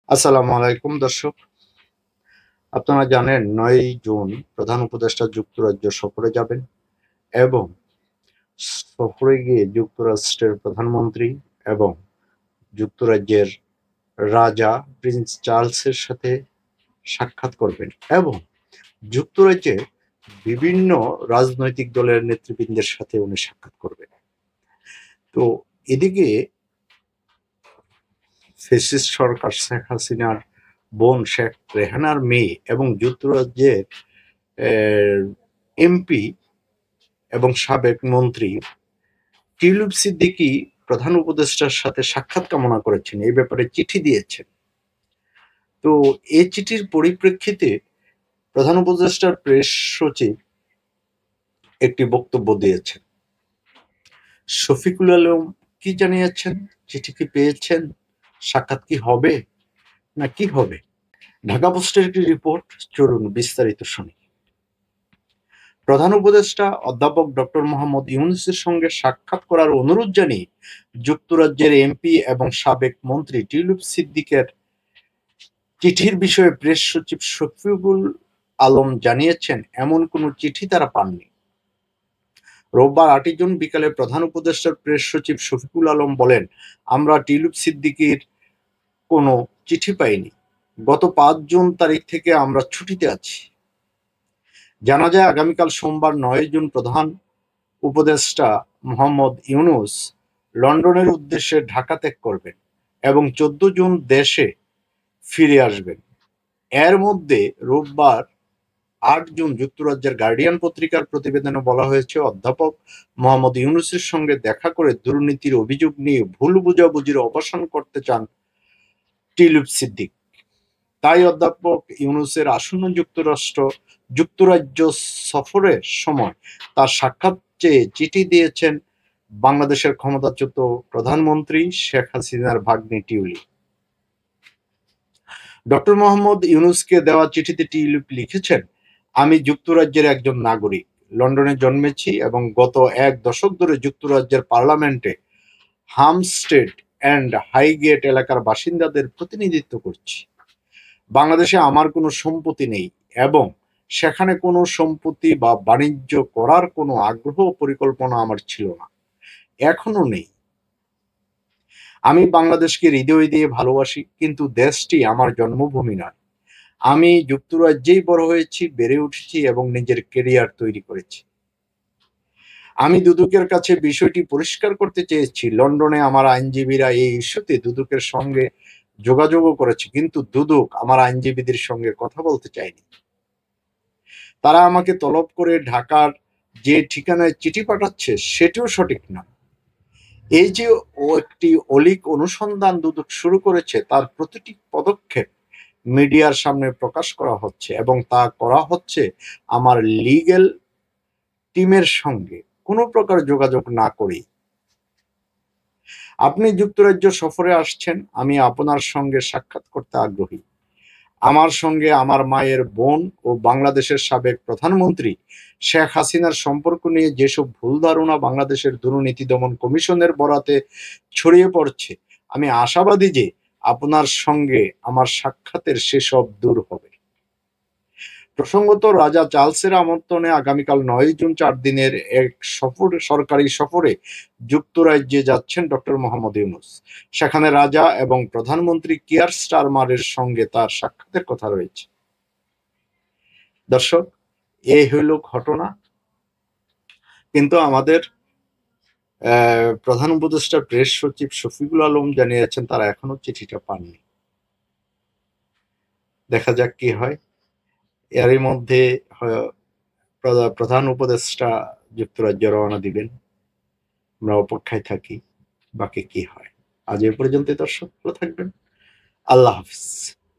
আসসালামু আলাইকুম দর্শক। আপনারা জানেন ৯ জুন প্রধান উপদেষ্টা যুক্তরাজ্য সফরে যাবেন এবং সফরে গিয়ে যুক্তরাষ্ট্রের প্রধানমন্ত্রী এবং যুক্তরাজ্যের রাজা প্রিন্স চার্লসের সাথে সাক্ষাৎ করবেন এবং যুক্তরাজ্যের বিভিন্ন রাজনৈতিক দলের নেতৃবৃন্দের সাথে উনি সাক্ষাৎ করবেন। তো এদিকে ফ্যাসিস্ট সরকার শেখ হাসিনার বোন শেখ রেহানার মেয়ে এবং যুক্তরাজ্যের এমপি এবং সাবেক মন্ত্রী টিউলিপ সিদ্দিকী প্রধান উপদেষ্টার সাথে সাক্ষাৎ কামনা করেছেন, এই ব্যাপারে চিঠি দিয়েছেন। তো এই চিঠির পরিপ্রেক্ষিতে প্রধান উপদেষ্টার প্রেস সচিব একটি বক্তব্য দিয়েছেন। শফিকুল আলম কি জানিয়েছেন? চিঠি কি পেয়েছেন? সাক্ষাৎ কি হবে না কি হবে? ঢাকা পোস্টের একটি রিপোর্ট, চলুন বিস্তারিত শুনি। প্রধান উপদেষ্টা অধ্যাপক ডক্টর মোহাম্মদ ইউনূসের সঙ্গে সাক্ষাৎ করার অনুরোধ জানিয়ে যুক্তরাজ্যের এমপি এবং সাবেক মন্ত্রী টিউলিপ সিদ্দিকের চিঠির বিষয়ে প্রেস সচিব শফিকুল আলম জানিয়েছেন, এমন কোনো চিঠি তারা পাননি। রোববার ৮ জুন বিকালে প্রধান উপদেষ্টার প্রেস সচিব শফিকুল আলম বলেন, আমরা টিউলিপ সিদ্দিকীর কোনো চিঠি পাইনি। গত ৫ জুন তারিখ থেকে আমরা ছুটিতে আছি। জানা যায় আগামীকাল সোমবার ৯ জুন প্রধান উপদেষ্টা মোহাম্মদ ইউনূস লন্ডনের উদ্দেশ্যে ঢাকা ত্যাগ করবেন এবং ১৪ জুন দেশে ফিরে আসবেন। এর মধ্যে রোববার ৮ জুন যুক্তরাজ্যের গার্ডিয়ান পত্রিকার প্রতিবেদনে বলা হয়েছে, অধ্যাপক মোহাম্মদ ইউনূসের সঙ্গে দেখা করে দুর্নীতির অভিযোগ নিয়ে ভুল বোঝাবুঝির অবসান করতে চান টিউলিপ সিদ্দিক। তাই অধ্যাপক ইউনূসের আসন্ন যুক্তরাজ্য সফরের সময় তার সাক্ষাৎ চেয়ে চিঠি দিয়েছেন বাংলাদেশের ক্ষমতাচ্যুত প্রধানমন্ত্রী শেখ হাসিনার ভাগ্নি টিউলিপ। ডক্টর মোহাম্মদ ইউনূসকে দেওয়া চিঠিতে টিউলিপ লিখেছেন, আমি যুক্তরাজ্যের একজন নাগরিক, লন্ডনে জন্মেছি এবং গত ১ দশক ধরে যুক্তরাজ্যের পার্লামেন্টে হামস্টেড অ্যান্ড হাইগেট এলাকার বাসিন্দাদের প্রতিনিধিত্ব করছি। বাংলাদেশে আমার কোনো সম্পত্তি নেই এবং সেখানে কোনো সম্পত্তি বা বাণিজ্য করার কোনো আগ্রহ পরিকল্পনা আমার ছিল না, এখনো নেই। আমি বাংলাদেশকে হৃদয় দিয়ে ভালোবাসি, কিন্তু দেশটি আমার জন্মভূমি নয়। আমি যুক্তরাজ্যেই বড় হয়েছি, বেড়ে উঠেছি এবং নিজের কেরিয়ার তৈরি করেছি। আমি দুদকের কাছে বিষয়টি পরিষ্কার করতে চেয়েছি। লন্ডনে আমার আইনজীবীরা এই ইস্যুতে দুদকের সঙ্গে যোগাযোগও করেছে, কিন্তু দুদক আমার আইনজীবীদের সঙ্গে কথা বলতে চায়নি। তারা আমাকে তলব করে ঢাকার যে ঠিকানায় চিঠি পাঠাচ্ছে সেটিও সঠিক না। এই যে একটি অলীক অনুসন্ধান দুদক শুরু করেছে, তার প্রতিটি পদক্ষেপ মিডিয়ার সামনে প্রকাশ করা হচ্ছে এবং তা করা হচ্ছে আমার লিগ্যাল টিমের সঙ্গে কোনো প্রকার যোগাযোগ না করেই। আপনি যুক্তরাজ্য সফরে আসছেন, আমি আপনার সঙ্গে সাক্ষাৎ করতে আগ্রহী। আমার সঙ্গে আমার মায়ের বোন ও বাংলাদেশের সাবেক প্রধানমন্ত্রী শেখ হাসিনার সম্পর্ক নিয়ে যেসব ভুল ধারণা বাংলাদেশের দুর্নীতি দমন কমিশনের বরাতে ছড়িয়ে পড়ছে, আমি আশাবাদী যে আপনার সঙ্গে আমার সাক্ষাতের সেসব দূর হবে। প্রসঙ্গত, রাজা চার্লসের আমন্ত্রণে আগামীকাল ৯ জুন ৪ দিনের এক সরকারি সফরে যুক্তরাজ্যে যাচ্ছেন ডক্টর মোহাম্মদ ইউনূস। সেখানে রাজা এবং প্রধানমন্ত্রী কিয়ার স্টারমারের সঙ্গে তার সাক্ষাতের কথা রয়েছে। দর্শক, এই হইল ঘটনা, কিন্তু আমাদের প্রধান উপদেষ্টা প্রেস সচিব শফিকুল আলম জানিয়েছেন তারা এখনো চিঠিটা পাননি। দেখা যাক কি হয়। এরই মধ্যে প্রধান উপদেষ্টা যুক্তরাজ্য রওনা দিবেন, আমরা অপেক্ষায় থাকি বাকি কি হয়। আজ এ পর্যন্ত দর্শক, ভালো থাকবেন। আল্লাহ হাফিজ।